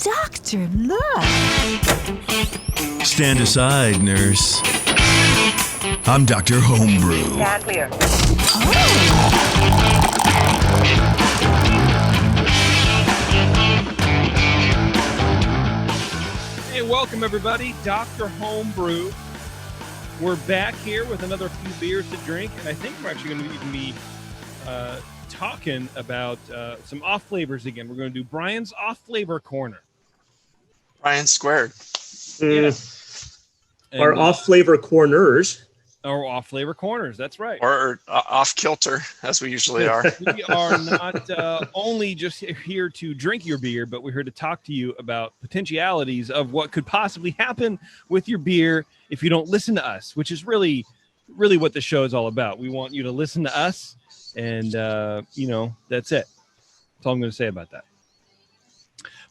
Doctor, look. Stand aside, nurse. I'm Dr. Homebrew. Stand clear. Hey, welcome everybody. Dr. Homebrew. We're back here with another few beers to drink, and I think we're actually going to be talking about some off flavors again. We're going to do Brian's off flavor corner. Brian squared. Yeah. Our off flavor corners. Or off flavor corners, that's right. Or off kilter, as we usually are. We are not only just here to drink your beer, but we're here to talk to you about potentialities of what could possibly happen with your beer if you don't listen to us, which is really what the show is all about. We want you to listen to us, and that's it. That's all I'm going to say about that.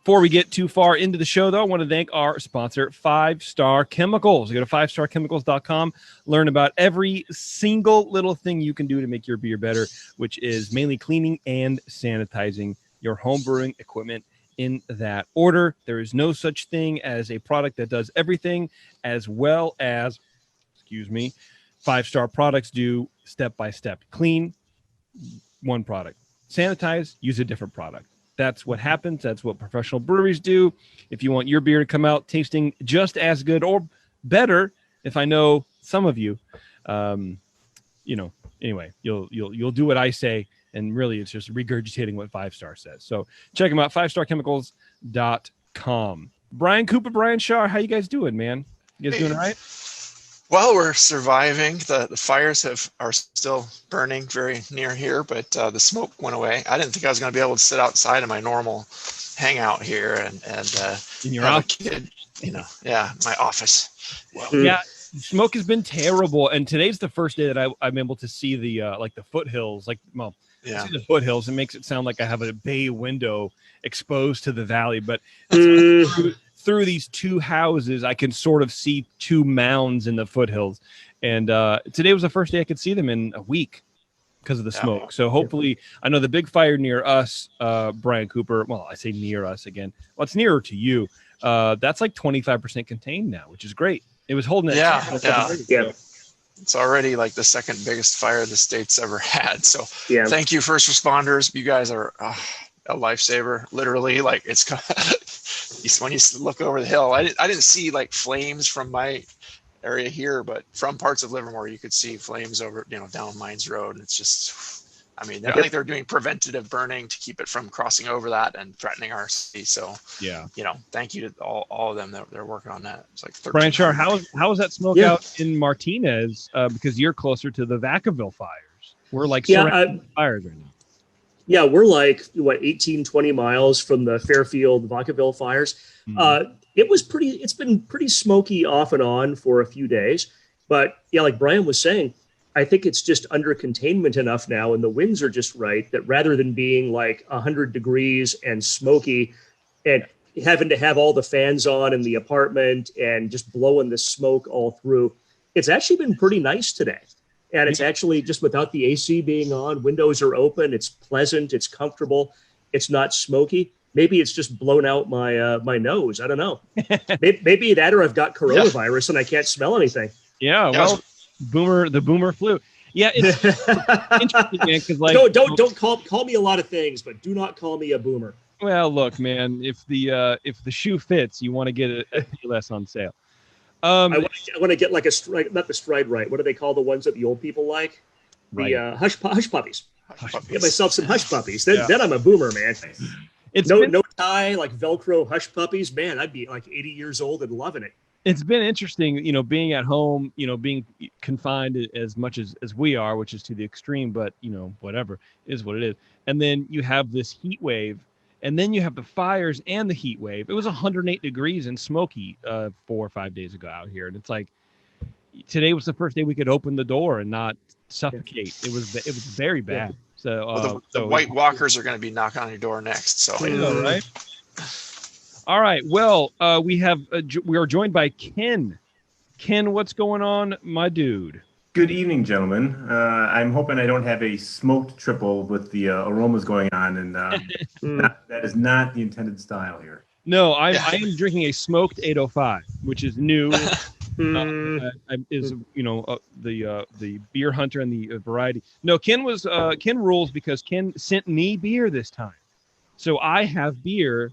Before we get too far into the show, though, I want to thank our sponsor, 5 Star Chemicals. Go to 5starchemicals.com, learn about every single little thing you can do to make your beer better, which is mainly cleaning and sanitizing your home brewing equipment in that order. There is no such thing as a product that does everything as well as, 5 Star products do step by step. Clean, one product. Sanitize, use a different product. That's what happens. That's what professional breweries do. If you want your beer to come out tasting just as good or better, if I know some of you, anyway, you'll do what I say, and really it's just regurgitating what 5 Star says. So check them out, 5starchemicals.com. Brian Cooper, Brian Shaw, how you guys doing, man? You guys doing all right? Well, we're surviving. The fires are still burning very near here, but the smoke went away. I didn't think I was going to be able to sit outside in my normal hangout here and in your office, kid, my office. Well, yeah, smoke has been terrible, and today's the first day that I'm able to see the the foothills. See the foothills. It makes it sound like I have a bay window exposed to the valley, but through these two houses, I can sort of see 2 mounds in the foothills. And today was the first day I could see them in a week because of the smoke. So hopefully, I know the big fire near us, Brian Cooper, well, I say near us again. Well, it's nearer to you. That's like 25% contained now, which is great. It was holding it. Yeah. It's already like the second biggest fire the state's ever had. So thank you, first responders. You guys are a lifesaver, literally. Like it's when you look over the hill, I didn't see like flames from my area here, but from parts of Livermore you could see flames over down Mines Road. It's just, I think they're doing preventative burning to keep it from crossing over that and threatening our city. So thank you to all of them that they're working on that. It's like Brian Shar, how is that smoke out in Martinez, because you're closer to the Vacaville fires? We're like surrounded by fires right now. Yeah, we're like 18, 20 miles from the Fairfield Vacaville fires. It's been pretty smoky off and on for a few days, but like Brian was saying, I think it's just under containment enough now, and the winds are just right, that rather than being like 100 degrees and smoky and having to have all the fans on in the apartment and just blowing the smoke all through, it's actually been pretty nice today. And it's actually just without the AC being on, windows are open, it's pleasant, it's comfortable, it's not smoky. Maybe it's just blown out my my nose. I don't know. Maybe that, or I've got coronavirus and I can't smell anything. Yeah, well, the boomer flu. Yeah, it's interesting, man, because don't call me a lot of things, but do not call me a boomer. Well, look, man, if the shoe fits, you want to get it less on sale. I want to get like a stride, not the stride right. What do they call the ones that the old people like? The hush puppies. Get myself some hush puppies. Then I'm a boomer, man. It's no tie, like Velcro hush puppies. Man, I'd be like 80 years old and loving it. It's been interesting, being at home, being confined as much as we are, which is to the extreme, but whatever is what it is. And then you have this heat wave. And then you have the fires and the heat wave. It was 108 degrees and smoky 4 or 5 days ago out here. And it's like, today was the first day we could open the door and not suffocate. It was very bad. So the White Walkers are going to be knocking on your door next. So right. All right. Well, we are joined by Ken. Ken, what's going on, my dude? Good evening, gentlemen. I'm hoping I don't have a smoked triple with the aromas going on, and that is not the intended style here. No, I am drinking a smoked 805, which is new. Is the beer hunter and the variety. No, Ken rules because Ken sent me beer this time, so I have beer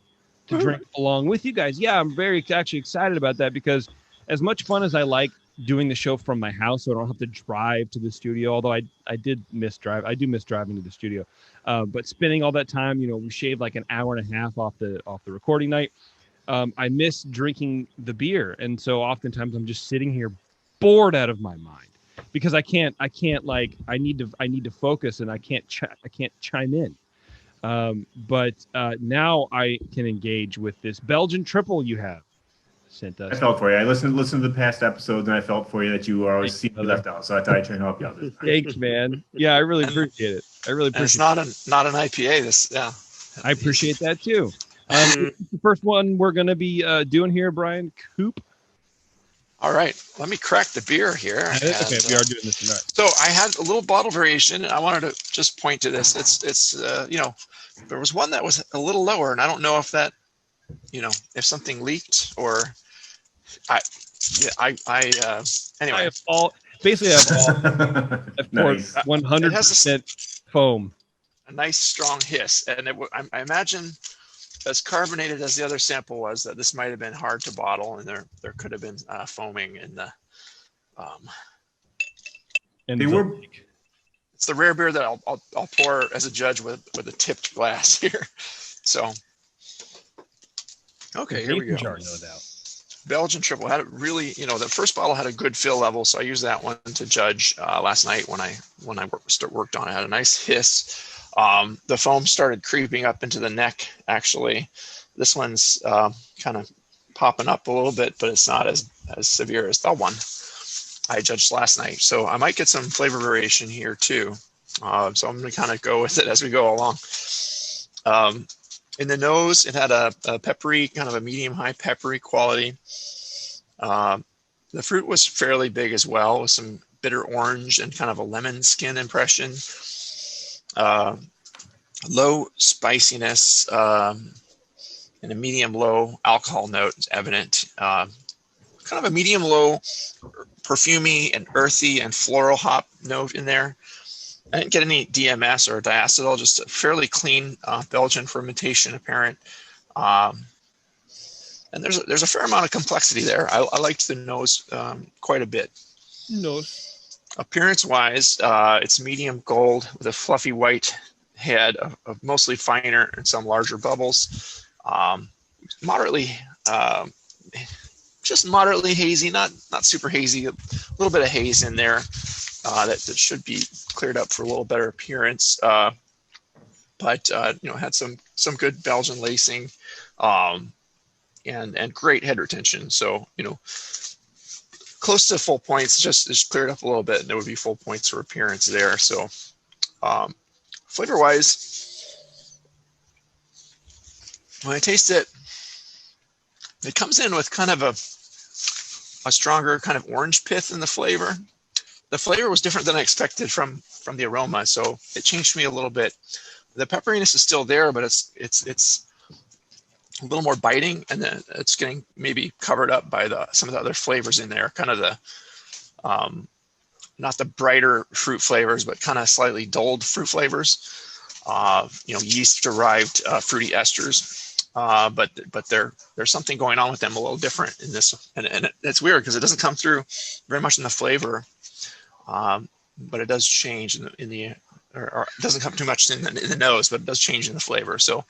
to drink along with you guys. Yeah, I'm very actually excited about that because as much fun as I like doing the show from my house, so I don't have to drive to the studio. Although I do miss driving to the studio, but spending all that time, we shaved like an hour and a half off the recording night. I miss drinking the beer, and so oftentimes I'm just sitting here bored out of my mind because I need to focus and I can't chime in. But now I can engage with this Belgian Triple you have sent us. I felt for you. I listened to the past episodes, and I felt for you that you always seem to be left out. So I thought I'd try and help you out this time. Thanks, man. Yeah, I really appreciate it. It's not an IPA. I appreciate that too. The first one we're going to be doing here, Brian Coop. All right, let me crack the beer here. Okay, we are doing this tonight. So I had a little bottle variation, and I wanted to just point to this. It's there was one that was a little lower, and I don't know if that, if something leaked or anyway. I have poured Nice. 100% foam. A nice strong hiss, and I imagine, as carbonated as the other sample was, that this might have been hard to bottle, and there could have been foaming in the. It's the rare beer that I'll pour as a judge with a tipped glass here. So, okay, here we go. Jar, no doubt. Belgian Triple had a really, the first bottle had a good fill level, so I used that one to judge last night when I worked on it. It had a nice hiss. The foam started creeping up into the neck, actually. This one's kind of popping up a little bit, but it's not as severe as the one I judged last night. So I might get some flavor variation here too. So I'm going to kind of go with it as we go along. In the nose, it had a peppery, kind of a medium-high peppery quality. The fruit was fairly big as well, with some bitter orange and kind of a lemon skin impression. Low spiciness and a medium-low alcohol note is evident. Kind of a medium-low perfumey and earthy and floral hop note in there. I didn't get any DMS or diacetyl, just a fairly clean Belgian fermentation apparent. And there's a fair amount of complexity there. I liked the nose quite a bit. Nose. Appearance-wise, it's medium gold with a fluffy white head of mostly finer and some larger bubbles. Just moderately hazy, not super hazy. A little bit of haze in there that should be cleared up for a little better appearance. But had some good Belgian lacing and great head retention. So close to full points, just cleared up a little bit, and there would be full points for appearance there. So flavor-wise, when I taste it, it comes in with kind of a stronger kind of orange pith in the flavor. The flavor was different than I expected from the aroma, so it changed me a little bit. The pepperiness is still there, but it's a little more biting, and then it's getting maybe covered up by some of the other flavors in there, kind of the not the brighter fruit flavors, but kind of slightly dulled fruit flavors. Yeast-derived fruity esters. But there's something going on with them a little different in this, and it's weird because it doesn't come through very much in the flavor, but it does change or it doesn't come too much in the nose, but it does change in the flavor. So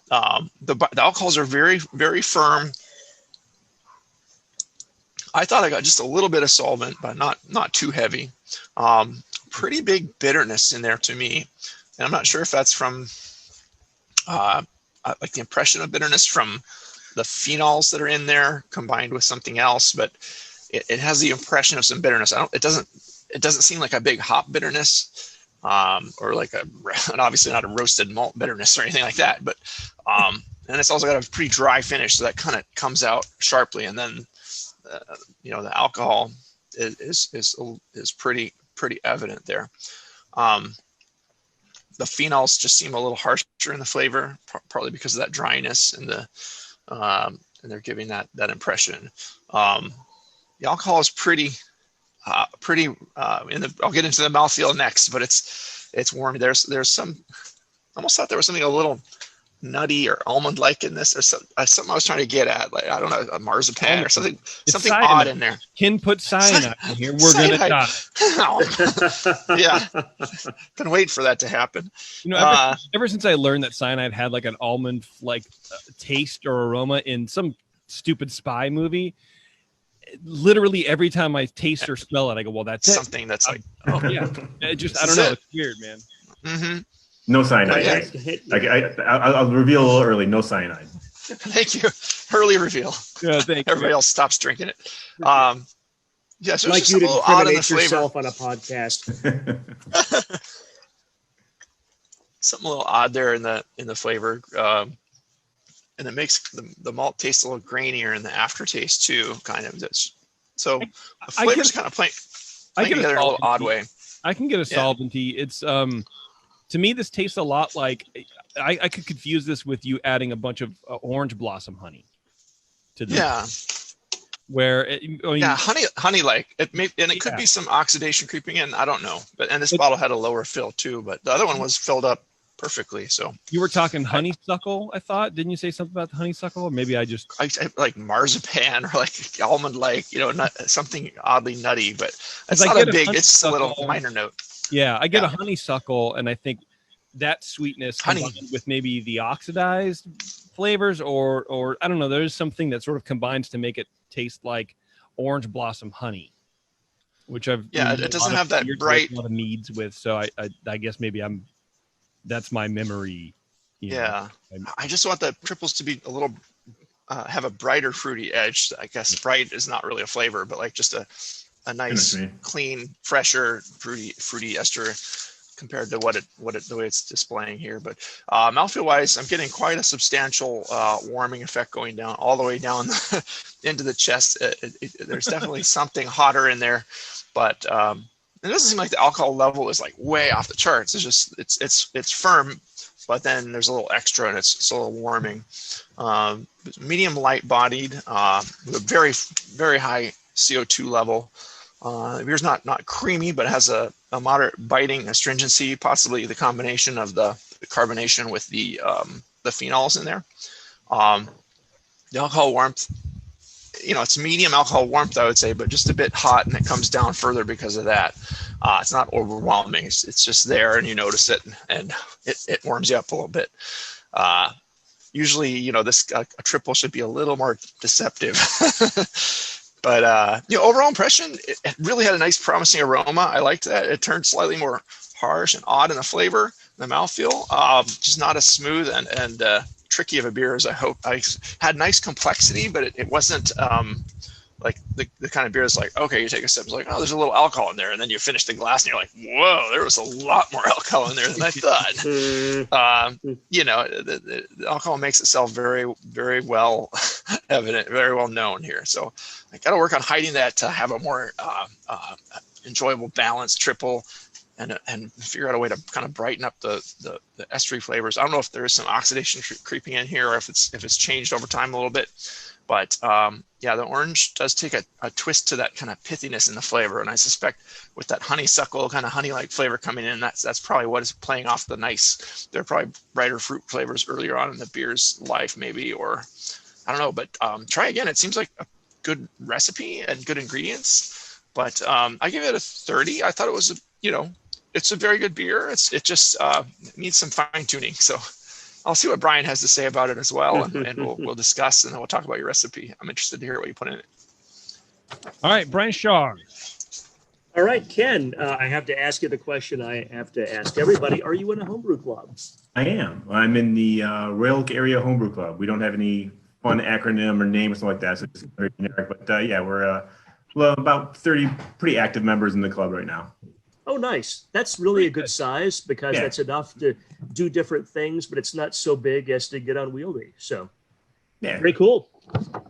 the alcohols are very, very firm. I thought I got just a little bit of solvent, but not too heavy. Pretty big bitterness in there to me, and I'm not sure if that's from like the impression of bitterness from the phenols that are in there combined with something else, but it has the impression of some bitterness. It doesn't seem like a big hop bitterness, or like and obviously not a roasted malt bitterness or anything like that. But and it's also got a pretty dry finish, so that kind of comes out sharply. And then the alcohol is pretty evident there. The phenols just seem a little harsher in the flavor, partly because of that dryness and the and they're giving that impression. The alcohol is pretty. I'll get into the mouthfeel next, but it's warm. There's some. I almost thought there was something a little nutty or almond-like in this, or something I was trying to get at, like, I don't know, a marzipan or something cyanide. Odd in there. Ken put cyanide in here. We're gonna die. Yeah, been waiting for that to happen. Ever since I learned that cyanide had like an almond taste or aroma in some stupid spy movie, literally every time I taste or smell it, I go, "Well, that's something that's like, oh yeah." I don't know. It's weird, man. Mm-hmm. No cyanide. I'll reveal a little early. No cyanide. Thank you. Early reveal. Yeah, thank Everybody you. else stops drinking it. Yeah, so like it's you just a to little odd in the incriminate flavor. yourself on a podcast. Something a little odd there in the flavor, and it makes the malt taste a little grainier in the aftertaste too. Kind of. So the flavor's kind of playing together in a little odd way. I can get a solventy. It's to me, this tastes a lot like I could confuse this with you adding a bunch of orange blossom honey to this. Yeah. Where honey like it may, and it could be some oxidation creeping in. I don't know, and this bottle had a lower fill too, but the other one was filled up perfectly. So you were talking honeysuckle, I thought. Didn't you say something about the honeysuckle? Or maybe I like marzipan or like almond, like something oddly nutty, but it's I not get a big. It's a little minor note. Yeah, I get a honeysuckle, and I think that sweetness combined with maybe the oxidized flavors, or I don't know. There's something that sort of combines to make it taste like orange blossom honey, which I've it doesn't have that bright a lot of meads with. So I guess maybe that's my memory. I just want the triples to be a little have a brighter fruity edge. I guess bright is not really a flavor, but like just a nice, clean, fresher, fruity ester compared to the way it's displaying here. But mouthfeel wise, I'm getting quite a substantial warming effect going down all the way down into the chest. There's definitely something hotter in there, but it doesn't seem like the alcohol level is like way off the charts. It's just it's firm, but then there's a little extra and it's a little warming. Medium light bodied, with a very, very high CO2 level. The beer's not creamy, but it has a moderate biting astringency, possibly the combination of the carbonation with the phenols in there. The alcohol warmth, it's medium alcohol warmth, I would say, but just a bit hot, and it comes down further because of that. It's not overwhelming. It's just there, and you notice it, and it warms you up a little bit. Usually, this a triple should be a little more deceptive. But overall impression, it really had a nice, promising aroma. I liked that. It turned slightly more harsh and odd in the flavor, the mouthfeel. Just not as smooth and tricky of a beer as I hoped. I had nice complexity, but it wasn't like the kind of beer that's like, okay, you take a sip, it's like, oh, there's a little alcohol in there, and then you finish the glass and you're like, whoa, there was a lot more alcohol in there than I thought. The alcohol makes itself very, very well evident, very well known here. So I got to work on hiding that to have a more enjoyable, balanced triple, and figure out a way to kind of brighten up the estery flavors. I don't know if there is some oxidation creeping in here, or if it's changed over time a little bit. But the orange does take a twist to that kind of pithiness in the flavor, and I suspect with that honeysuckle kind of honey-like flavor coming in, that's probably what is playing off the nice. There are probably brighter fruit flavors earlier on in the beer's life, maybe, or I don't know. But try again. It seems like a good recipe and good ingredients. But I give it a 30. I thought it was it's a very good beer. It just needs some fine tuning. So I'll see what Brian has to say about it as well, and we'll discuss, and then we'll talk about your recipe. I'm interested to hear what you put in it. All right, Brian Shaw. All right, Ken, I have to ask you the question I have to ask everybody. Are you in a homebrew club? I am. I'm in the Royal Oak Area Homebrew Club. We don't have any fun acronym or name or something like that, so it's very generic. But we're about 30 pretty active members in the club right now. Oh, nice. That's really a good size, because that's enough to do different things, but it's not so big as to get unwieldy. So very cool.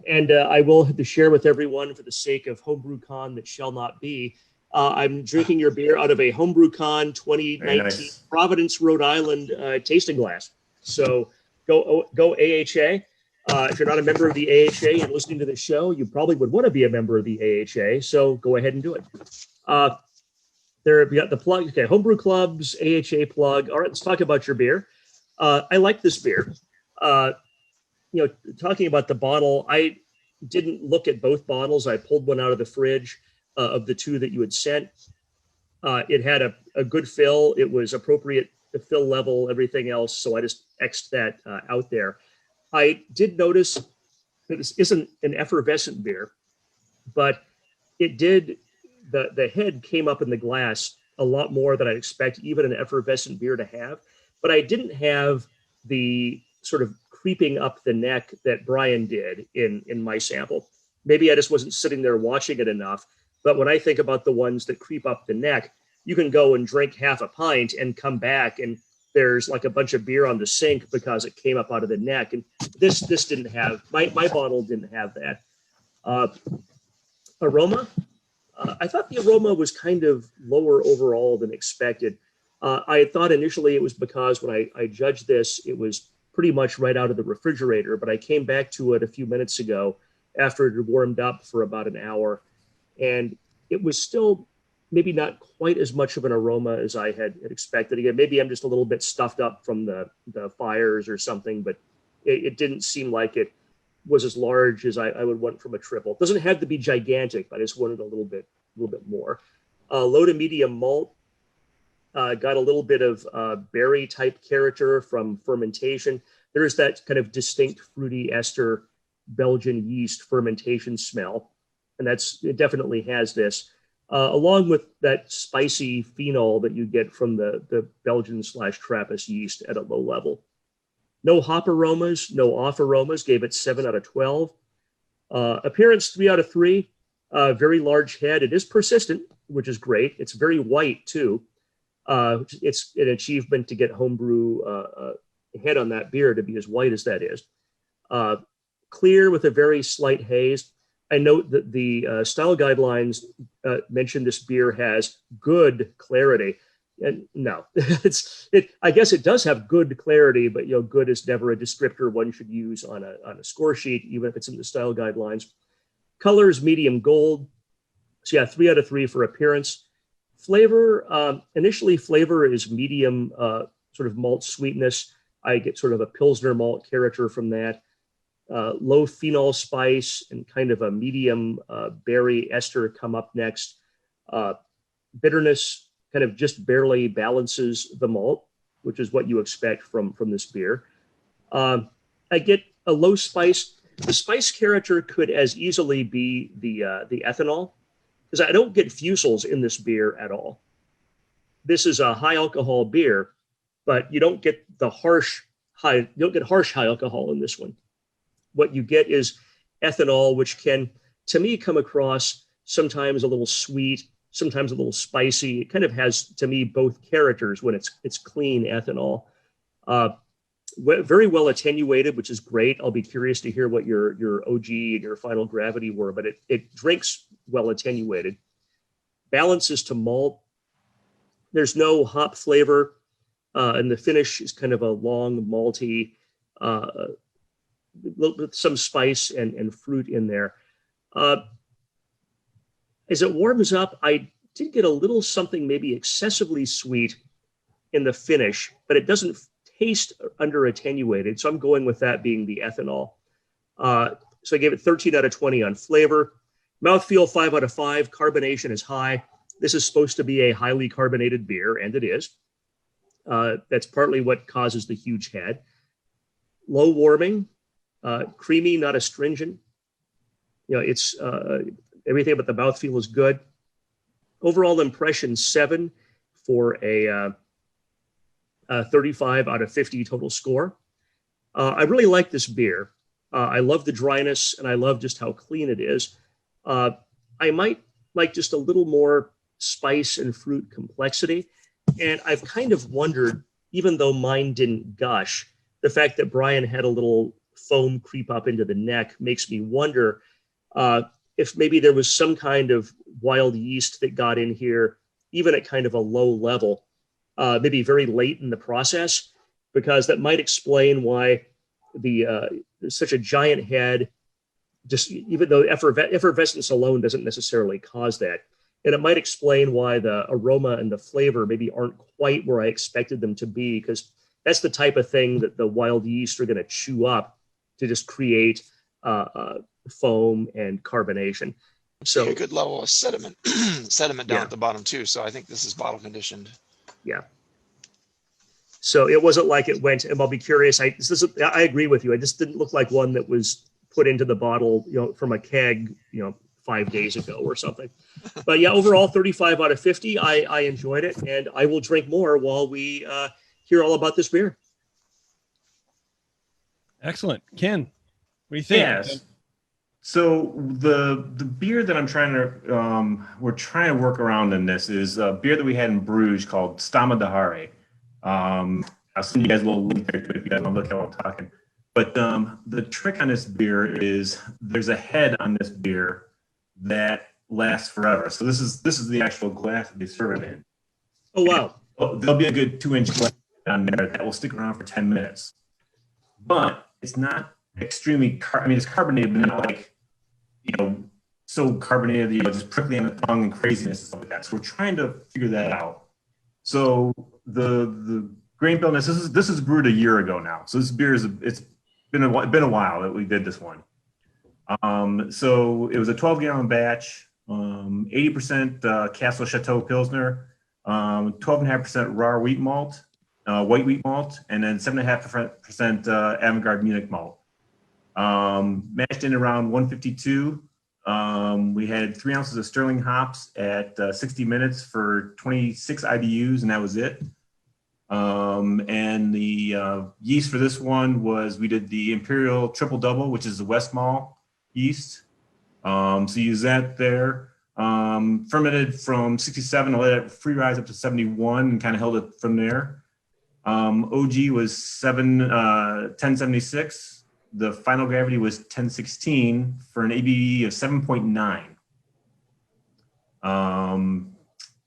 And I will have to share with everyone, for the sake of HomebrewCon that shall not be, I'm drinking your beer out of a HomebrewCon 2019 Providence, Rhode Island tasting glass. So go AHA. If you're not a member of the AHA and listening to the show, you probably would want to be a member of the AHA, so go ahead and do it. There, we got the plug. Okay, homebrew clubs, AHA plug. All right, let's talk about your beer. I like this beer. Talking about the bottle, I didn't look at both bottles. I pulled one out of the fridge of the two that you had sent. It had a good fill. It was appropriate to fill level, everything else. So I just X'd that out there. I did notice that this isn't an effervescent beer, but it did, the head came up in the glass a lot more than I'd expect even an effervescent beer to have. But I didn't have the sort of creeping up the neck that Brian did in my sample. Maybe I just wasn't sitting there watching it enough. But when I think about the ones that creep up the neck, you can go and drink half a pint and come back and there's like a bunch of beer on the sink because it came up out of the neck. And this didn't have, my bottle didn't have that. Aroma, I thought the aroma was kind of lower overall than expected. I thought initially it was because when I judged this, it was pretty much right out of the refrigerator, but I came back to it a few minutes ago after it had warmed up for about an hour. And it was still maybe not quite as much of an aroma as I had expected. Again, maybe I'm just a little bit stuffed up from the fires or something, but it didn't seem like it was as large as I would want from a triple. It doesn't have to be gigantic, but I just wanted a little bit more. Low to medium malt, got a little bit of berry type character from fermentation. There is that kind of distinct fruity ester Belgian yeast fermentation smell. And it definitely has this, along with that spicy phenol that you get from the Belgian/Trappist yeast at a low level. No hop aromas, no off aromas, gave it 7 out of 12. Appearance, 3 out of 3. Very large head. It is persistent, which is great. It's very white too. It's an achievement to get homebrew head on that beer to be as white as that is. Clear with a very slight haze. I note that the style guidelines mention this beer has good clarity. And no, I guess it does have good clarity, but good is never a descriptor one should use on a score sheet, even if it's in the style guidelines. Color is medium gold. So yeah, 3 out of 3 for appearance. Flavor, initially flavor is medium sort of malt sweetness. I get sort of a Pilsner malt character from that. Low phenol spice and kind of a medium berry ester come up next. Bitterness kind of just barely balances the malt, which is what you expect from this beer. I get a low spice. The spice character could as easily be the ethanol, because I don't get fusels in this beer at all. This is a high alcohol beer, but you don't get harsh high alcohol in this one. What you get is ethanol, which can, to me, come across sometimes a little sweet, sometimes a little spicy. It kind of has, to me, both characters when it's clean ethanol. Very well attenuated, which is great. I'll be curious to hear what your OG and your final gravity were, but it drinks well attenuated. Balances to malt. There's no hop flavor, and the finish is kind of a long malty, with some spice and fruit in there. As it warms up, I did get a little something maybe excessively sweet in the finish, but it doesn't taste under attenuated. So I'm going with that being the ethanol. So I gave it 13 out of 20 on flavor. Mouthfeel, 5 out of 5. Carbonation is high. This is supposed to be a highly carbonated beer, and it is. That's partly what causes the huge head. Low warming, creamy, not astringent. It's everything about the mouthfeel is good. Overall impression, 7 for a 35 out of 50 total score. I really like this beer. I love the dryness and I love just how clean it is. I might like just a little more spice and fruit complexity. And I've kind of wondered, even though mine didn't gush, the fact that Brian had a little foam creep up into the neck makes me wonder if maybe there was some kind of wild yeast that got in here, even at kind of a low level, maybe very late in the process, because that might explain why such a giant head, just even though effervescence alone doesn't necessarily cause that. And it might explain why the aroma and the flavor maybe aren't quite where I expected them to be, because that's the type of thing that the wild yeast are going to chew up to just create foam and carbonation. So a good level of sediment down at the bottom too. So I think this is bottle conditioned. Yeah. So it wasn't like it went, and I'll be curious. I agree with you. It just didn't look like one that was put into the bottle, from a keg, 5 days ago or something. But yeah, overall 35 out of 50. I enjoyed it, and I will drink more while we hear all about this beer. Excellent. Ken, what do you think? Yes. So the beer that we're trying to work around in this is a beer that we had in Bruges called Stama de Hare. I'll send you guys a little link there if you guys want to look at what I'm talking. But the trick on this beer is there's a head on this beer that lasts forever. So this is the actual glass that they serve it in. Oh wow! There'll be a good 2-inch glass on there that will stick around for 10 minutes. But it's not extremely it's carbonated, but not like so carbonated that just prickly on the tongue and craziness and stuff like that. So we're trying to figure that out. So the grain bill, this is brewed a year ago now. So this beer it's been a while that we did this one. So it was a 12-gallon batch, 80% Castle Chateau Pilsner, 12.5% raw wheat malt, white wheat malt, and then 7.5% Avantgarde Munich malt. Mashed in around 152. We had 3 ounces of sterling hops at 60 minutes for 26 IBUs, and that was it. And the yeast for this one we did the Imperial Triple Double, which is the Westmalle yeast. So use that there. Fermented from 67, I let it free rise up to 71 and kind of held it from there. OG was 1076. The final gravity was 1016 for an ABV of 7.9.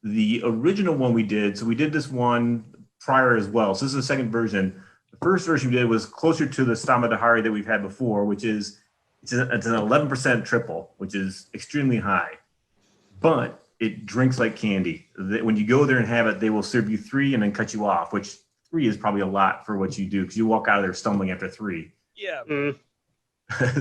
The original one we did this one prior as well. So this is the second version. The first version we did was closer to the Stama de Hare that we've had before, which is it's an 11% triple, which is extremely high, but it drinks like candy. When you go there and have it, they will serve you 3 and then cut you off, which 3 is probably a lot for what you do because you walk out of there stumbling after 3. Yeah.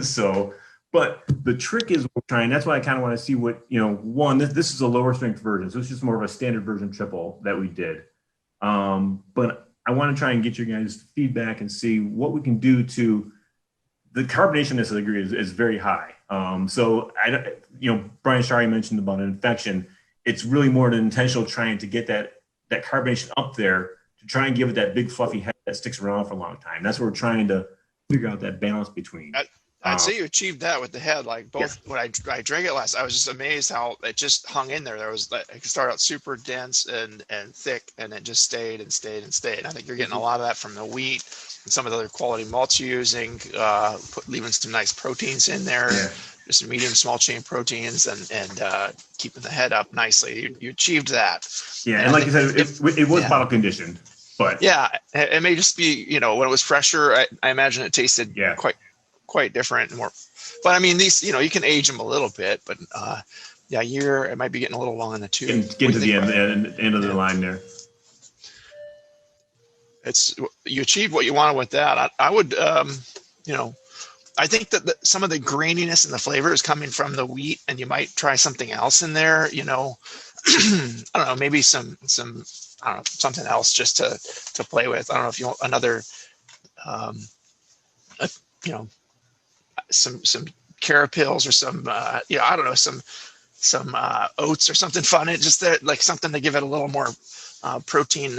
So, but the trick is we're trying. That's why I kind of want to see what one. This is a lower strength version, so it's just more of a standard version triple that we did. But I want to try and get your guys' feedback and see what we can do to the carbonation. I agree is very high. So Brian Shari mentioned about an infection. It's really more an intentional trying to get that carbonation up there to try and give it that big fluffy head that sticks around for a long time. That's what we're trying to figure out that balance between. I'd say you achieved that with the head. Like both when I drank it last, I was just amazed how it just hung in there. There was it could start out super dense and thick, and it just stayed and stayed and stayed. And I think you're getting a lot of that from the wheat and some of the other quality malts you're using, leaving some nice proteins in there, just medium small chain proteins, and keeping the head up nicely. You achieved that. Yeah, and like you said, it was bottle conditioned. But it may just be when it was fresher. I imagine it tasted quite different and more. But I mean, these you can age them a little bit, but it might be getting a little long in the tooth. Get to the end of the line there. You achieved what you wanted with that. I would I think that some of the graininess and the flavor is coming from the wheat, and you might try something else in there. I don't know, maybe some I don't know, something else just to play with. I don't know if you want another, some carapils or some, I don't know, some oats or something fun. It just like something to give it a little more protein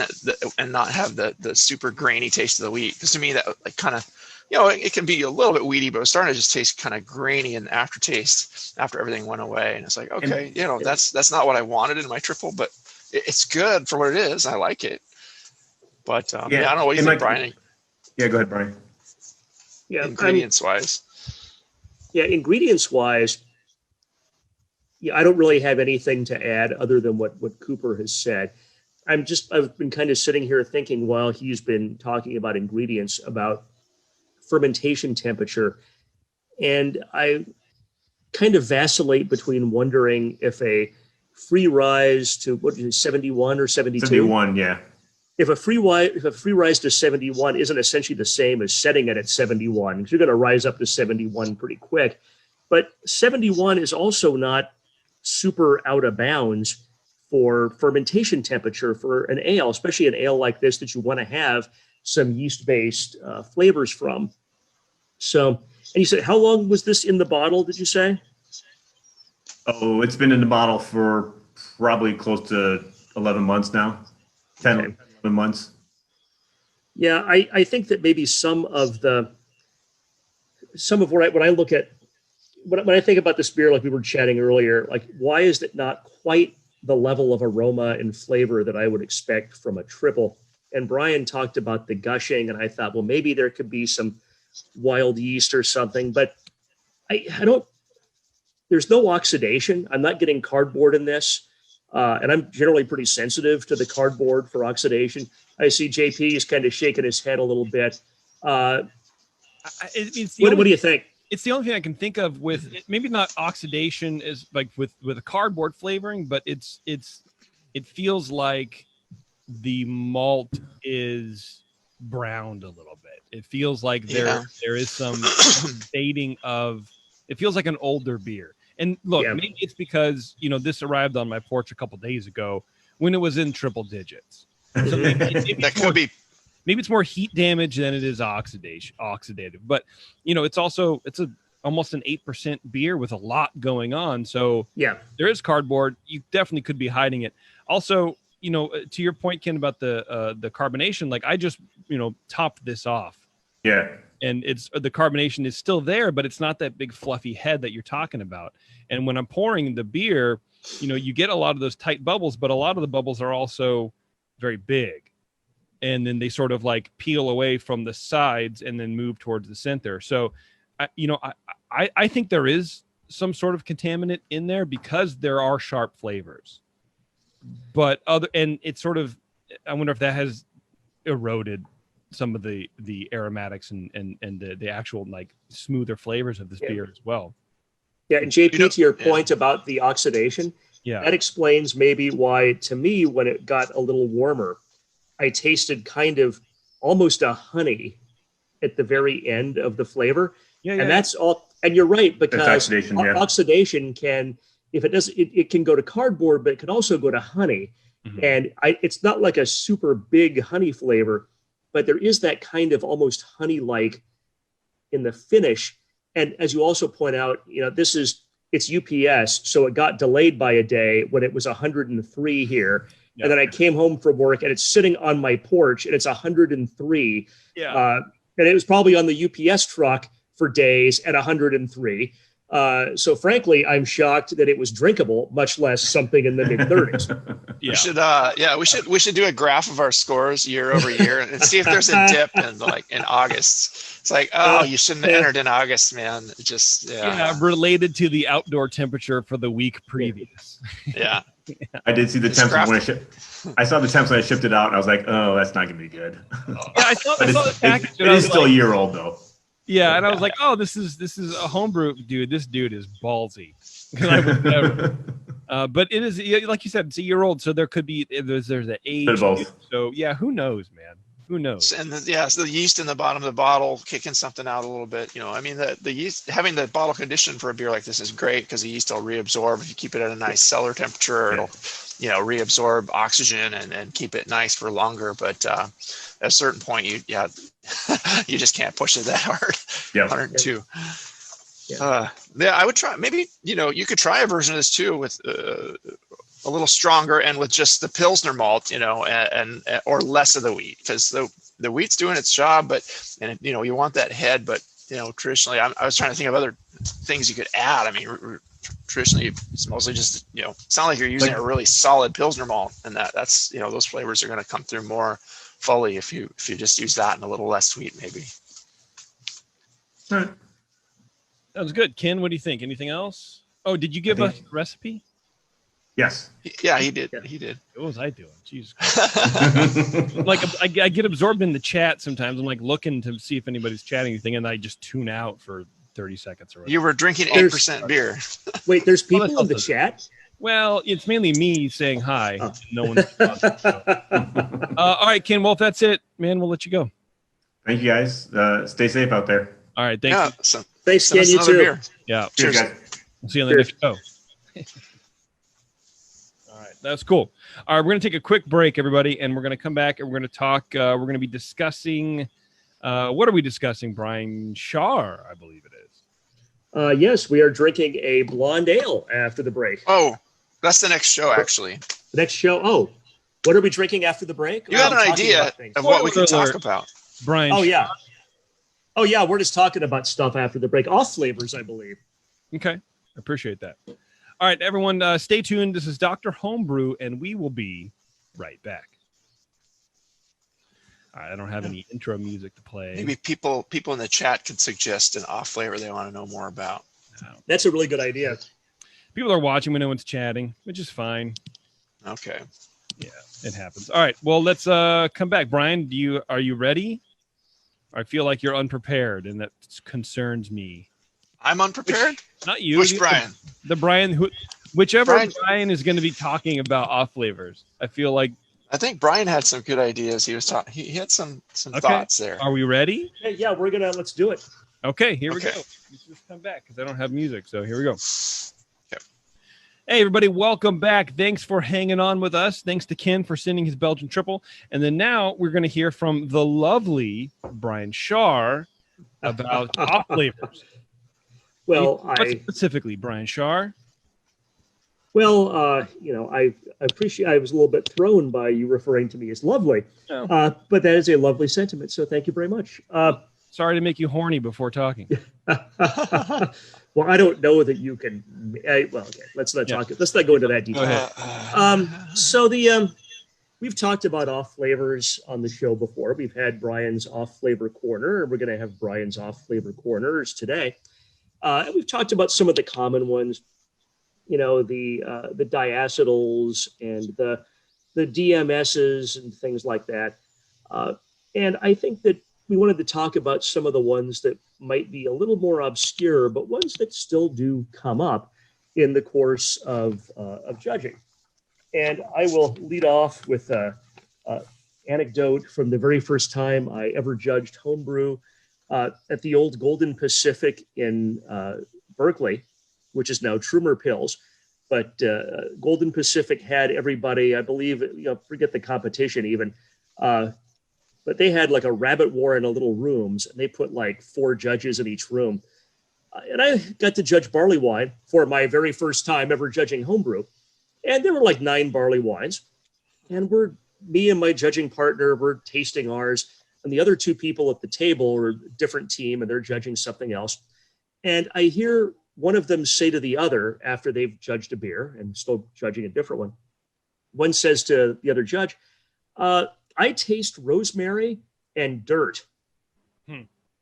and not have the super grainy taste of the wheat. Because to me, that like kind of, it can be a little bit weedy, but it's starting to just taste kind of grainy and aftertaste after everything went away. And it's like, okay, that's not what I wanted in my triple, but it's good for what it is. I like it. But I don't know what you think, Brian. Yeah, go ahead, Brian. Yeah, ingredients wise. Yeah, ingredients wise, I don't really have anything to add other than what Cooper has said. I've been kind of sitting here thinking while he's been talking about ingredients, about fermentation temperature. And I kind of vacillate between wondering if a free rise to, what is it, 71 or 72? 71, yeah. If a free rise to 71 isn't essentially the same as setting it at 71, because you're going to rise up to 71 pretty quick. But 71 is also not super out of bounds for fermentation temperature for an ale, especially an ale like this that you want to have some yeast-based flavors from. So, and you said, how long was this in the bottle, did you say? Oh, it's been in the bottle for probably close to 11 months now. 10, okay. 11 months. Yeah, I think that maybe some of what when I look at, when I think about this beer, like we were chatting earlier, like why is it not quite the level of aroma and flavor that I would expect from a triple? And Brian talked about the gushing, and I thought, well, maybe there could be some wild yeast or something, but I don't, there's no oxidation. I'm not getting cardboard in this. And I'm generally pretty sensitive to the cardboard for oxidation. I see JP is kind of shaking his head a little bit. What do you think? It's the only thing I can think of with maybe not oxidation is like with a cardboard flavoring, but it feels like the malt is browned a little bit. It feels like there is some fading of. It feels like an older beer. And look, maybe it's because, this arrived on my porch a couple days ago when it was in triple digits. So maybe that could be. Maybe it's more heat damage than it is oxidative. But, it's almost an 8% beer with a lot going on. So there is cardboard. You definitely could be hiding it. Also, to your point, Ken, about the carbonation, like I just, topped this off. Yeah. And the carbonation is still there, but it's not that big fluffy head that you're talking about. And when I'm pouring the beer, you get a lot of those tight bubbles, but a lot of the bubbles are also very big. And then they sort of like peel away from the sides and then move towards the center. So, I think there is some sort of contaminant in there because there are sharp flavors. But it's sort of, I wonder if that has eroded some of the aromatics and the actual like smoother flavors of this beer as well. Yeah, and JP, to your point about the oxidation, that explains maybe why, to me, when it got a little warmer, I tasted kind of almost a honey at the very end of the flavor. And that's all. And you're right, because oxidation can, if it does, it can go to cardboard, but it can also go to honey. Mm-hmm. And it's not like a super big honey flavor, but there is that kind of almost honey-like in the finish. And as you also point out, it's UPS, so it got delayed by a day when it was 103 here. Yeah. And then I came home from work and it's sitting on my porch and it's 103. Yeah. And it was probably on the UPS truck for days at 103. So frankly, I'm shocked that it was drinkable, much less something in the mid 30s. We should do a graph of our scores year over year and see if there's a dip in August. It's like, you shouldn't have entered in August, man. It just related to the outdoor temperature for the week previous. Yeah. I did see the temps when I saw the temps when I shipped it out, and I was like, "Oh, that's not gonna be good." I saw the package. It is still a year old though. Yeah, and I was like, "Oh, this is a homebrew dude. This dude is ballsy." I would never. But it is, like you said, it's a year old, so there could be there's an age. So yeah, who knows, man? Who knows? And so the yeast in the bottom of the bottle kicking something out a little bit. I mean, the yeast, having the bottle condition for a beer like this is great because the yeast will reabsorb. If you keep it at a nice cellar temperature, it'll reabsorb oxygen and keep it nice for longer. But at a certain point, you just can't push it that hard. Yeah, 102. I would try. Maybe you could try a version of this too with a little stronger and with just the Pilsner malt, and or less of the wheat, because the wheat's doing its job, and you want that head, but traditionally I was trying to think of other things you could add. I mean, traditionally it's mostly just it's not like you're using a really solid Pilsner malt, and that's those flavors are going to come through more fully if you just use that and a little less sweet maybe. All right. That was good. Ken, what do you think? Anything else? Oh, did you give us a recipe? Yes. Yeah, he did. Yeah. He did. What was I doing? Jesus. Like I get absorbed in the chat sometimes. I'm like looking to see if anybody's chatting anything, and I just tune out for 30 seconds or whatever. You were drinking 8% beer. Wait, there's Well, people in the chat? Well, it's mainly me saying hi. Oh. No one's all right, Ken. Well, if that's it, man, we'll let you go. Thank you, guys. Stay safe out there. All right, thanks. Yeah. So, Thanks, send Ken. us You another too. beer. Yeah. Cheers, Cheers. guys. We'll see you on the next show. All right, that's cool. All right, we're going to take a quick break, everybody, and we're going to come back and we're going to talk. We're going to be discussing. What are we discussing? Brian Shar, I believe it is. Yes, we are drinking a blonde ale after the break. Oh, that's the next show, actually. The next show. Oh, what are we drinking after the break? You got an Talking idea about things. of what we can Spoiler talk alert. about. Brian. Oh, Shar. yeah. Oh, yeah. We're just talking about stuff after the break. Off flavors, I believe. Okay, I appreciate that. All right, everyone, stay tuned. This is Dr. Homebrew, and we will be right back. All right, I don't have any intro music to play. Maybe people in the chat could suggest an off flavor they want to know more about. That's a really good idea. People are watching when no one's chatting, which is fine. Okay. Yeah, it happens. All right, well, let's come back. Brian, are you ready? I feel like you're unprepared, and that concerns me. I'm unprepared? Not you. Which Brian? The Brian whichever Brian- Brian is going to be talking about off flavors. I feel like. I think Brian had some good ideas. He was talking. He had some thoughts there. Are we ready? Hey, yeah, let's do it. Okay, here we go. Okay. Let's just come back because I don't have music. So here we go. Okay. Hey, everybody, welcome back. Thanks for hanging on with us. Thanks to Ken for sending his Belgian Triple. And then now we're going to hear from the lovely Brian Shar about off flavors. Well, What specifically, Brian Shar? I appreciate. I was a little bit thrown by you referring to me as lovely, Oh. but that is a lovely sentiment. So thank you very much. Sorry to make you horny before talking. Well, I don't know that you can. Okay, let's not talk. Let's not go into that detail. Go ahead. We've talked about off flavors on the show before. We've had Brian's off flavor corner, and we're going to have Brian's off flavor corners today. And we've talked about some of the common ones. You know, the diacetyls and the DMSs and things like that. And I think that we wanted to talk about some of the ones that might be a little more obscure, but ones that still do come up in the course of judging. And I will lead off with an anecdote from the very first time I ever judged homebrew at the old Golden Pacific in Berkeley, which is now Trumer Pills. But Golden Pacific had everybody, I believe, forget the competition even, but they had like a rabbit war in a little rooms, and they put like 4 judges in each room. And I got to judge barley wine for my very first time ever judging homebrew. And there were like 9 barley wines. And me and my judging partner were tasting ours. And the other 2 people at the table were a different team, and they're judging something else. And I hear one of them say to the other after they've judged a beer and still judging a different one. One says to the other judge, I taste rosemary and dirt.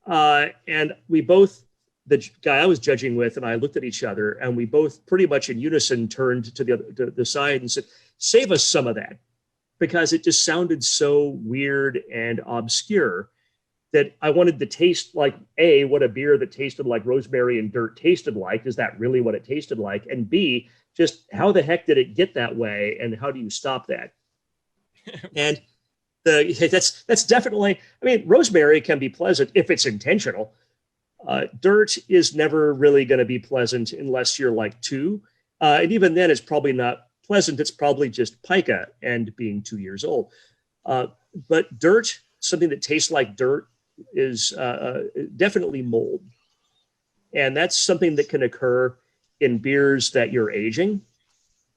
And we both, the guy I was judging with and I looked at each other, and we both pretty much in unison turned to the side and said, save us some of that, because it just sounded so weird and obscure that I wanted to taste like, A, what a beer that tasted like rosemary and dirt tasted like. Is that really what it tasted like? And B, just how the heck did it get that way, and how do you stop that? And that's definitely, I mean, rosemary can be pleasant if it's intentional. Dirt is never really going to be pleasant unless you're like 2. And even then, it's probably not pleasant. It's probably just pica and being 2 years old. But dirt, something that tastes like dirt, is definitely mold. And that's something that can occur in beers that you're aging.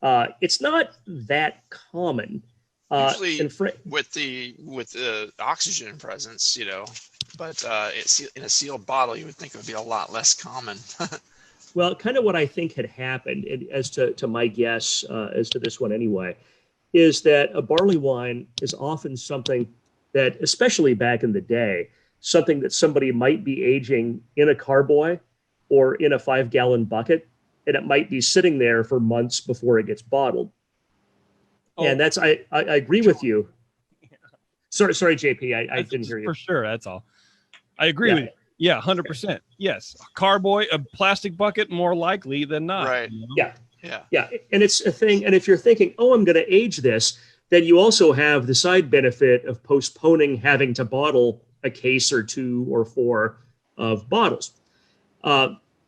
It's not that common. Usually with the oxygen presence, but it's in a sealed bottle, you would think it would be a lot less common. Well, kind of what I think had happened, as to my guess as to this one anyway, is that a barley wine is often something that, especially back in the day, something that somebody might be aging in a carboy or in a 5-gallon bucket. and it might be sitting there for months before it gets bottled. Oh. And that's, I agree with you. Sorry, JP, I didn't hear you. For sure, that's all. I agree with you. Yeah, 100%. Yes, carboy, a plastic bucket, more likely than not. Right. You know? Yeah. And it's a thing. And if you're thinking, oh, I'm going to age this, then you also have the side benefit of postponing having to bottle a case or 2 or 4 of bottles.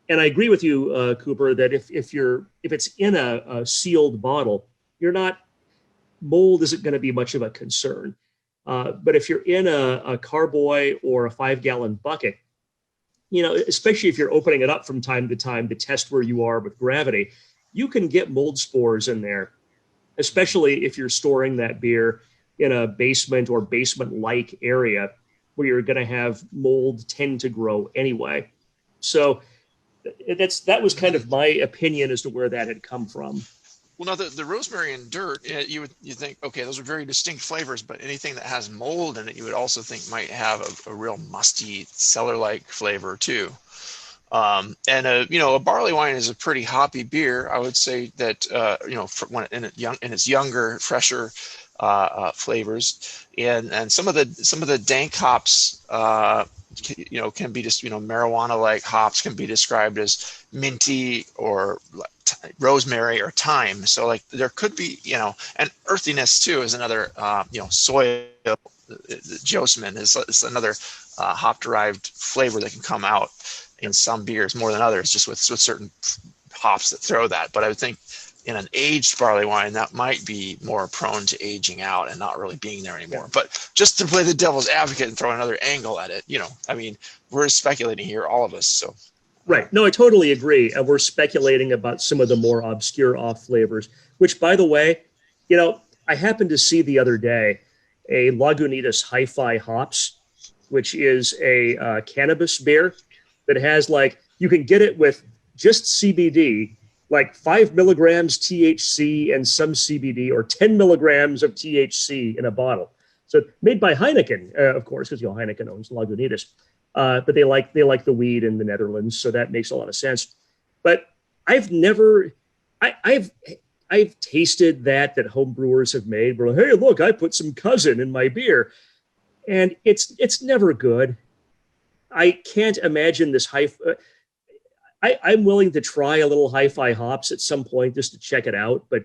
And I agree with you, Cooper, that if it's in a sealed bottle, mold isn't going to be much of a concern. But if you're in a carboy or a 5-gallon bucket, especially if you're opening it up from time to time to test where you are with gravity, you can get mold spores in there, especially if you're storing that beer in a basement or basement-like area where you're going to have mold tend to grow anyway. So that was kind of my opinion as to where that had come from. Well, now the rosemary and dirt, you think, okay, those are very distinct flavors, but anything that has mold in it, you would also think might have a real musty cellar-like flavor too. And a barley wine is a pretty hoppy beer. I would say that when in its younger, fresher flavors, and some of the dank hops, can be just marijuana-like hops can be described as minty or rosemary or thyme. So like there could be and earthiness too is another soy. Geosmin is another hop-derived flavor that can come out in some beers more than others, just with certain hops that throw that. But I would think in an aged barley wine, that might be more prone to aging out and not really being there anymore. But just to play the devil's advocate and throw another angle at it, we're speculating here, all of us. So. Right. No, I totally agree. And we're speculating about some of the more obscure off flavors, which, by the way, I happened to see the other day a Lagunitas Hi-Fi Hops, which is a cannabis beer that has you can get it with just CBD, 5 milligrams THC and some CBD, or 10 milligrams of THC in a bottle. So made by Heineken, of course, because Heineken owns Lagunitas. But they like the weed in the Netherlands, so that makes a lot of sense. But I've tasted that home brewers have made. Where hey, look, I put some cousin in my beer, and it's never good. I can't imagine this I'm willing to try a little hi-fi hops at some point just to check it out, but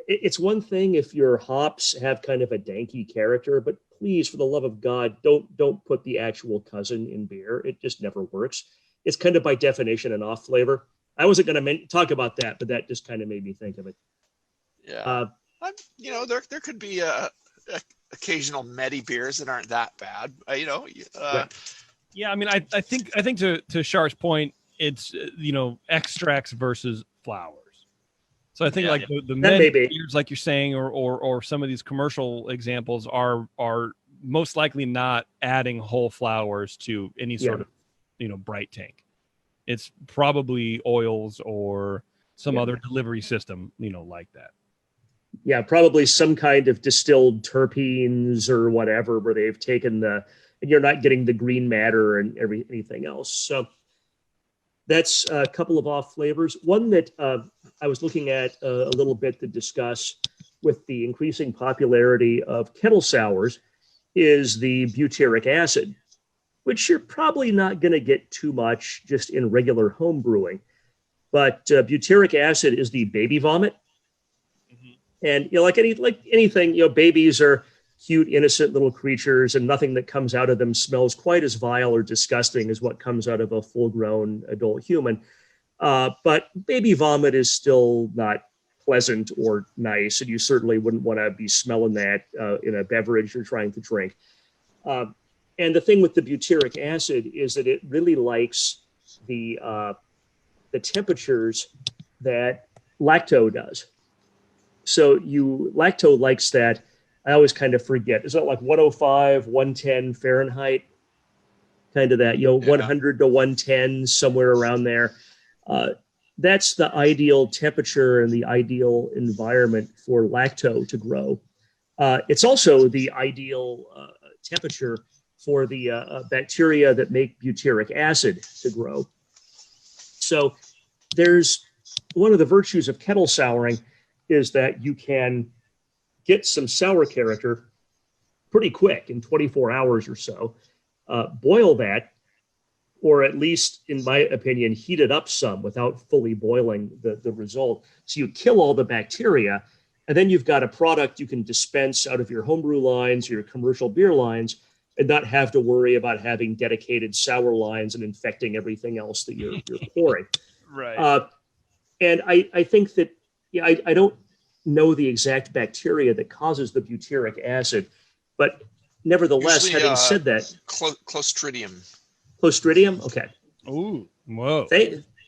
it's one thing if your hops have kind of a danky character, but please, for the love of God, don't put the actual cousin in beer. It just never works. It's kind of by definition an off flavor. I wasn't going to talk about that, but that just kind of made me think of it. Yeah, there could be occasional medi beers that aren't that bad. Right. Yeah, I think to Shar's point, it's extracts versus flowers. So I think the med beers, like you're saying, or some of these commercial examples are most likely not adding whole flowers to any sort of bright tank. It's probably oils or some other delivery system, like that. Yeah, probably some kind of distilled terpenes or whatever, where they've taken and you're not getting the green matter and anything else. So that's a couple of off flavors. One that I was looking at a little bit to discuss with the increasing popularity of kettle sours is the butyric acid, which you're probably not going to get too much just in regular home brewing. But butyric acid is the baby vomit. Mm-hmm. And like anything, babies are cute, innocent little creatures, and nothing that comes out of them smells quite as vile or disgusting as what comes out of a full-grown adult human. But baby vomit is still not pleasant or nice, and you certainly wouldn't want to be smelling that in a beverage you're trying to drink. And the thing with the butyric acid is that it really likes the temperatures that lacto does. So lacto likes that. I always kind of forget. Is it like 105, 110 Fahrenheit? Kind of that, 100 to 110, somewhere around there. That's the ideal temperature and the ideal environment for lacto to grow. It's also the ideal temperature for the bacteria that make butyric acid to grow. So there's one of the virtues of kettle souring is that you can get some sour character pretty quick in 24 hours or so. Boil that, or at least, in my opinion, heat it up some without fully boiling the result. So you kill all the bacteria, and then you've got a product you can dispense out of your homebrew lines, your commercial beer lines, and not have to worry about having dedicated sour lines and infecting everything else that you're pouring. Right. And I think that, I don't know the exact bacteria that causes the butyric acid, but nevertheless, Usually, having said that, Clostridium. Clostridium. Okay. Ooh, whoa.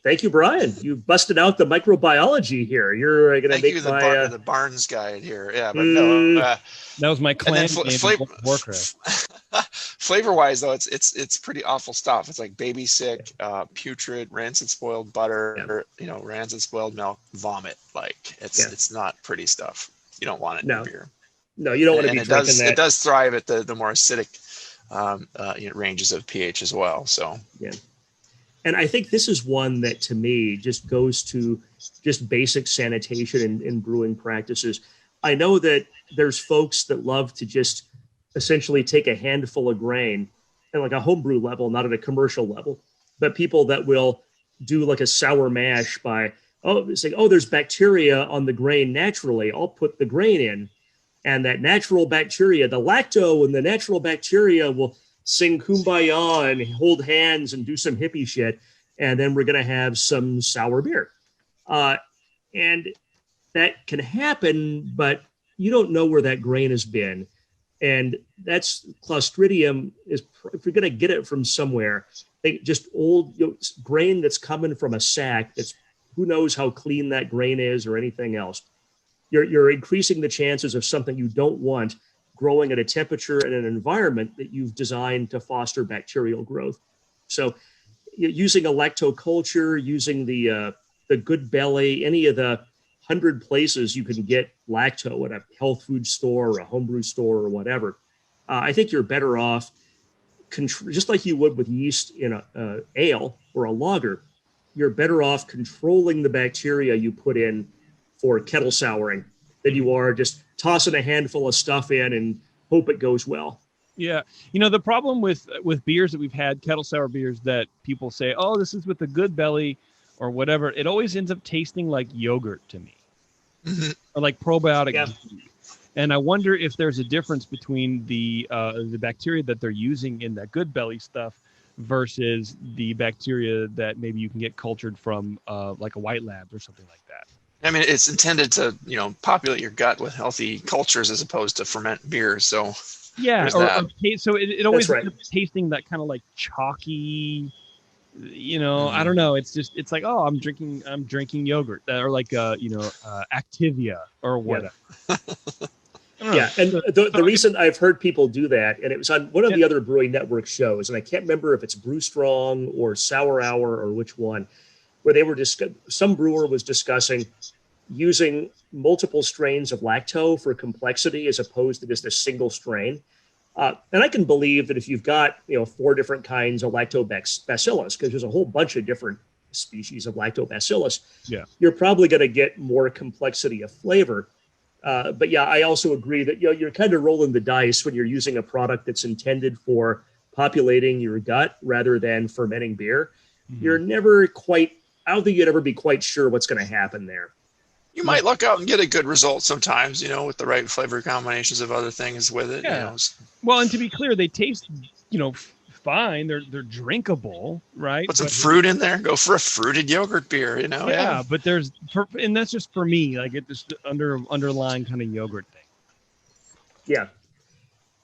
Thank you, Brian. You busted out the microbiology here. You're going to make the Barnes guide here. Yeah, but no. That was my clan name in Warcraft. Flavor wise, though, it's pretty awful stuff. It's like baby sick, putrid, rancid spoiled butter, rancid spoiled milk, vomit. Like it's not pretty stuff. You don't want it in your beer. No, you don't want to be drinking that. It does thrive at the more acidic ranges of pH as well. So yeah. And I think this is one that, to me, just goes to just basic sanitation in brewing practices. I know that there's folks that love to just essentially take a handful of grain at like a homebrew level, not at a commercial level, but people that will do like a sour mash by, saying, there's bacteria on the grain naturally. I'll put the grain in, and that natural bacteria, the lacto and the natural bacteria will sing Kumbaya and hold hands and do some hippie shit. And then we're going to have some sour beer. And that can happen, but you don't know where that grain has been. And that's Clostridium if you're going to get it from somewhere, just old grain that's coming from a sack. That's who knows how clean that grain is or anything else. You're increasing the chances of something you don't want growing at a temperature and an environment that you've designed to foster bacterial growth. So using a lactoculture, using the Good Belly, any of the 100 places you can get lacto at a health food store or a homebrew store or whatever, I think you're better off, just like you would with yeast in a ale or a lager, you're better off controlling the bacteria you put in for kettle souring than you are just tossing a handful of stuff in and hope it goes well. Yeah. The problem with beers that we've had, kettle sour beers, that people say, this is with the Good Belly or whatever, it always ends up tasting like yogurt to me. Mm-hmm. Or like probiotic. Yeah. And I wonder if there's a difference between the bacteria that they're using in that Good Belly stuff versus the bacteria that maybe you can get cultured from like a White Labs or something like that. I mean, it's intended to, populate your gut with healthy cultures as opposed to ferment beers. So yeah, so it always ends up tasting that kind of like chalky, I don't know. It's like, I'm drinking yogurt or like Activia or whatever. Yeah, and the reason I've heard people do that, and it was on one of the other Brewing Network shows, and I can't remember if it's Brew Strong or Sour Hour or which one, where they were some brewer was discussing using multiple strains of lacto for complexity as opposed to just a single strain. And I can believe that if you've got 4 different kinds of lactobacillus, because there's a whole bunch of different species of lactobacillus, you're probably going to get more complexity of flavor. But yeah, I also agree that you're kind of rolling the dice when you're using a product that's intended for populating your gut rather than fermenting beer. Mm-hmm. You're never quite, I don't think you'd ever be quite sure what's going to happen there. You might luck out and get a good result sometimes, with the right flavor combinations of other things with it. Yeah. Well, and to be clear, they taste, fine. They're drinkable, right? Put some fruit in there. Go for a fruited yogurt beer, Yeah, but and that's just for me, like it just underlying kind of yogurt thing. Yeah.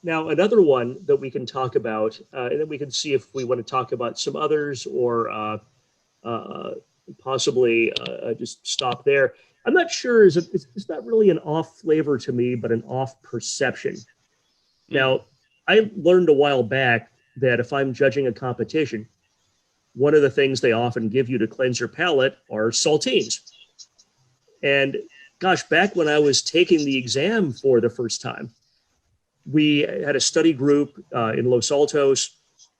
Now, another one that we can talk about, and then we can see if we want to talk about some others or possibly just stop there. I'm not sure. It's not really an off flavor to me, but an off perception. Now, I learned a while back that if I'm judging a competition, one of the things they often give you to cleanse your palate are saltines. And gosh, back when I was taking the exam for the first time, we had a study group in Los Altos,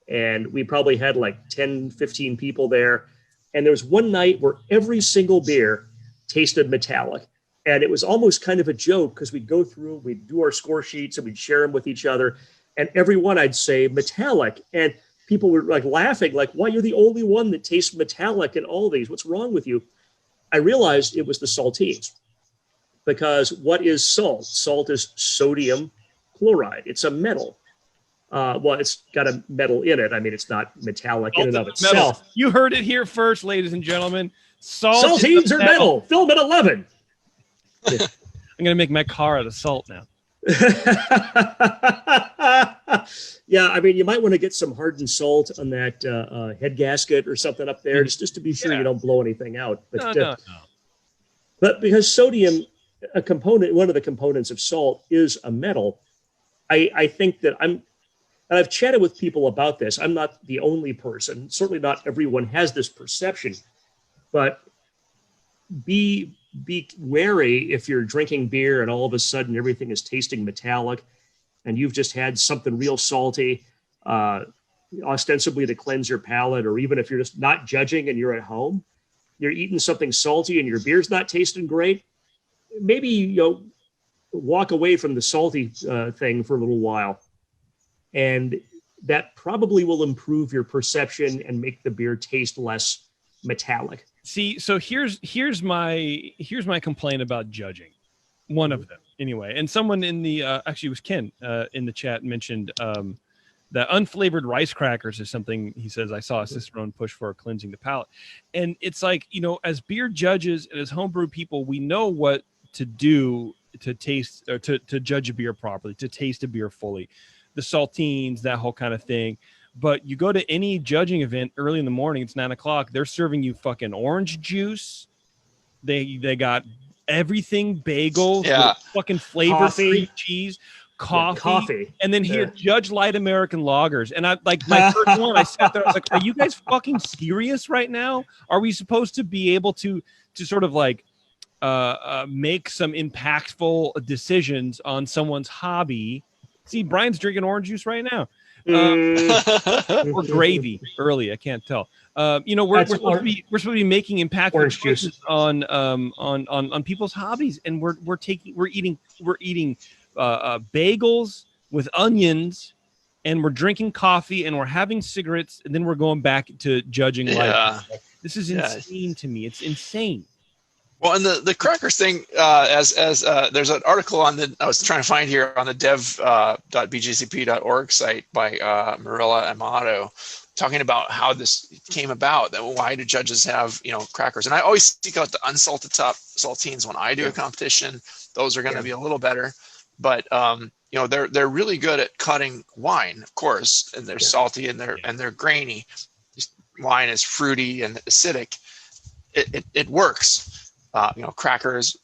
and we probably had like 10, 15 people there. And there was one night where every single beer tasted metallic. And it was almost kind of a joke because we'd go through, we'd do our score sheets and we'd share them with each other. And every one I'd say metallic. And people were like laughing, like, why, you're the only one that tastes metallic in all these. What's wrong with you? I realized it was the saltines. Because what is salt? Salt is sodium chloride. It's a metal. Well, it's got a metal in it. I mean, it's not metallic in and of itself. You heard it here first, ladies and gentlemen. Saltines are metal. Filament 11. I'm going to make my car out of salt now. Yeah, I mean, you might want to get some hardened salt on that head gasket or something up there, just to be sure you don't blow anything out. But, no. But because sodium, a component, one of the components of salt is a metal, I think that and I've chatted with people about this. I'm not the only person. Certainly not everyone has this perception, but be wary if you're drinking beer and all of a sudden everything is tasting metallic and you've just had something real salty, ostensibly to cleanse your palate, or even if you're just not judging and you're at home, you're eating something salty and your beer's not tasting great. Maybe, walk away from the salty thing for a little while. And that probably will improve your perception and make the beer taste less metallic. See, so here's my complaint about judging. One of them, anyway. And someone in the actually it was Ken in the chat mentioned that unflavored rice crackers is something, he says, I saw a Cicerone push for cleansing the palate. And it's like, as beer judges and as homebrew people, we know what to do to taste or to judge a beer properly, to taste a beer fully, the saltines, that whole kind of thing. But you go to any judging event early in the morning, it's 9 o'clock, they're serving you fucking orange juice. They got everything, bagels, with fucking flavor-free cheese, coffee. And then here, Judge Light American Lagers. And I like my first one, I sat there, I was like, are you guys fucking serious right now? Are we supposed to be able to sort of like make some impactful decisions on someone's hobby? See, Brian's drinking orange juice right now. Or gravy early, I can't tell. We're supposed to be making impactful choices on people's hobbies, and we're eating bagels with onions, and we're drinking coffee, and we're having cigarettes, and then we're going back to judging life. This is insane to me. It's insane. Well, and the crackers thing, as there's an article I was trying to find here on the dev.bgcp.org site by Marilla Amato, talking about how this came about. That why do judges have crackers? And I always seek out the unsalted top saltines when I do a competition. Those are going to be a little better, but they're really good at cutting wine, of course, and they're salty and they're grainy. Wine is fruity and acidic. It works. Crackers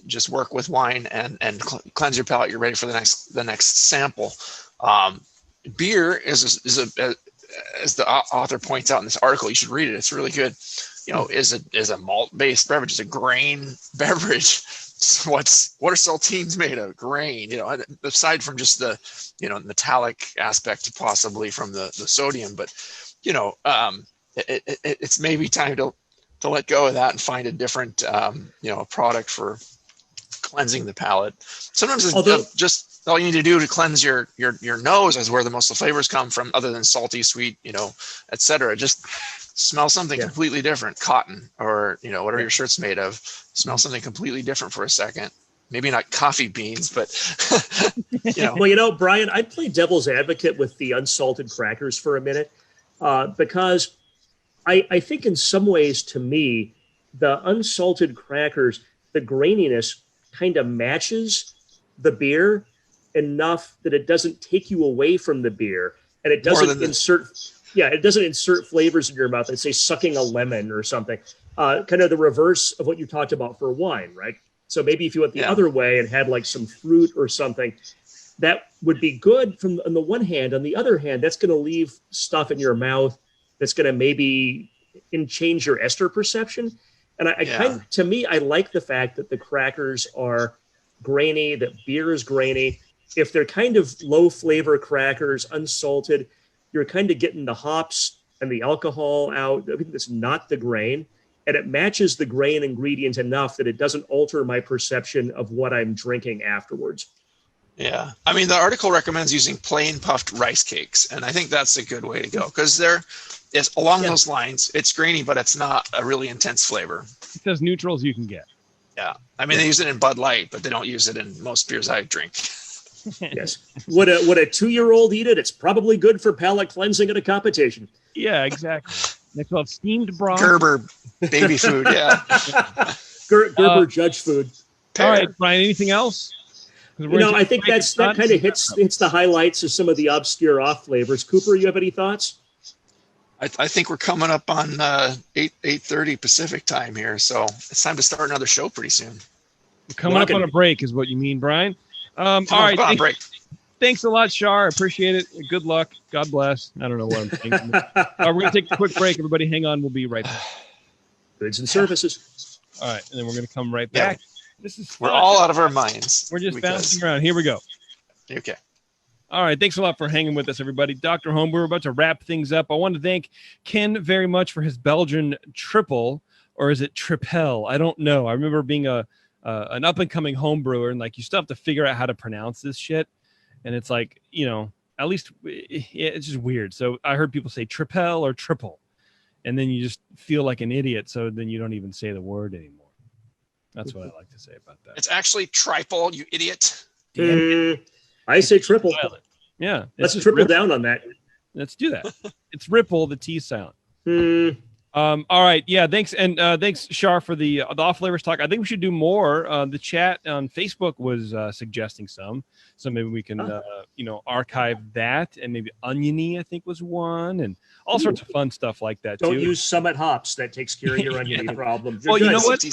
just work with wine and cleanse your palate. You're ready for the next sample. Beer is as the author points out in this article, you should read it. It's really good. Is a malt-based beverage. It's a grain beverage. What are saltines made of? Grain. Aside from just the metallic aspect, possibly from the sodium, but it's maybe time to let go of that and find a different, product for cleansing the palate. Sometimes it's just all you need to do to cleanse your nose is where the most of the flavors come from, other than salty, sweet, etc. Just smell something completely different, cotton or, whatever your shirt's made of. Smell something completely different for a second. Maybe not coffee beans, but, Well, Brian, I'd play devil's advocate with the unsalted crackers for a minute because I think in some ways, to me, the unsalted crackers, the graininess kind of matches the beer enough that it doesn't take you away from the beer, and it doesn't insert flavors in your mouth. Let's say sucking a lemon or something, kind of the reverse of what you talked about for wine, right? So maybe if you went the other way and had like some fruit or something, that would be good on the one hand. On the other hand, that's going to leave stuff in your mouth that's going to maybe change your ester perception. And to me, I like the fact that the crackers are grainy, that beer is grainy. If they're kind of low flavor crackers, unsalted, you're kind of getting the hops and the alcohol out. Everything that's not the grain. And it matches the grain ingredient enough that it doesn't alter my perception of what I'm drinking afterwards. Yeah. I mean, the article recommends using plain puffed rice cakes. And I think that's a good way to go because there is along those lines. It's grainy, but it's not a really intense flavor. It's as neutral as you can get. Yeah. I mean, they use it in Bud Light, but they don't use it in most beers I drink. Yes. Would a 2-year-old eat it? It's probably good for palate cleansing at a competition. Yeah, exactly. Next we'll have steamed broth. Gerber baby food, yeah. Gerber judge food. All right, Brian, anything else? I think that kind of hits the highlights of some of the obscure off flavors. Cooper, you have any thoughts? I think we're coming up on 8:30 Pacific time here, so it's time to start another show pretty soon. We're coming up on a break is what you mean, Brian. All right, break. Thanks a lot, Shar. I appreciate it. Good luck. God bless. I don't know what I'm thinking. We're going to take a quick break. Everybody hang on. We'll be right back. Goods and services. All right, and then we're going to come right back. This is fun. We're all out of our minds. We're just bouncing around. Here we go. Okay. All right. Thanks a lot for hanging with us, everybody. Dr. Homebrew, we're about to wrap things up. I want to thank Ken very much for his Belgian Triple, or is it Tripel? I don't know. I remember being an up-and-coming home brewer, and like you still have to figure out how to pronounce this shit. And it's like, at least it's just weird. So I heard people say Tripel or Triple, and then you just feel like an idiot. So then you don't even say the word anymore. That's what I like to say about that. It's actually Tripel, you idiot. I say triple. Yeah. Let's triple down on that. Let's do that. It's Ripple, the T sound. All right. Yeah. Thanks. And thanks, Shar, for the off flavors talk. I think we should do more. The chat on Facebook was suggesting some. So maybe we can, archive that. And maybe oniony, I think, was one. And all sorts of fun stuff like that, Don't too. use Summit hops. That takes care of your oniony problem. Well, you know what?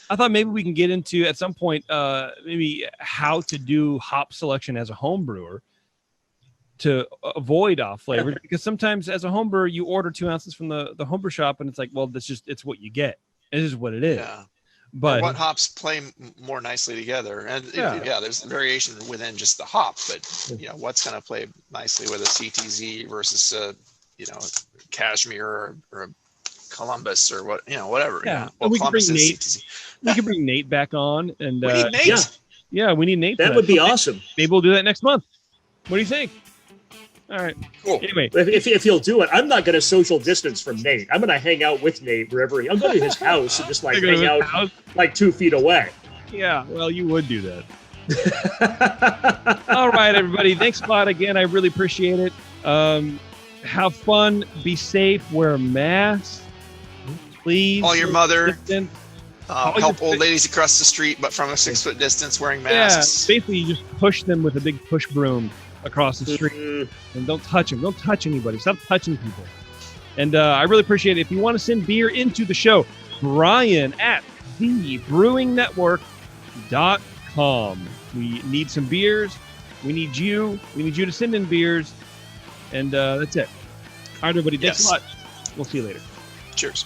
I thought maybe we can get into, at some point, maybe how to do hop selection as a home brewer to avoid off flavors, because sometimes as a home brewer, you order 2 ounces from the homebrew shop and it's like, well, it's what you get. It is what it is. Yeah. But what hops play more nicely together, and there's variation within just the hop, but what's going to play nicely with a CTZ versus Cashmere or a Columbus or whatever. Yeah, well, we can bring Nate. CTZ. We can bring Nate back on, and we need Nate. Yeah, we need Nate. That would be awesome. Maybe we'll do that next month. What do you think? All right. Cool. Anyway, if he'll do it, I'm not going to social distance from Nate. I'm going to hang out with Nate wherever I'll go to his house and just hang out like 2 feet away. Yeah, well, you would do that. All right, everybody. Thanks a lot again. I really appreciate it. Have fun. Be safe. Wear masks. Please. Call your mother. Help old ladies across the street, but from a 6-foot distance wearing masks. Yeah, basically, you just push them with a big push broom across the street, and don't touch them. Don't touch anybody. Stop touching people. And I really appreciate it. If you want to send beer into the show, Brian at thebrewingnetwork.com. We need some beers. We need you. We need you to send in beers. And that's it. All right, everybody. Thanks a lot. We'll see you later. Cheers.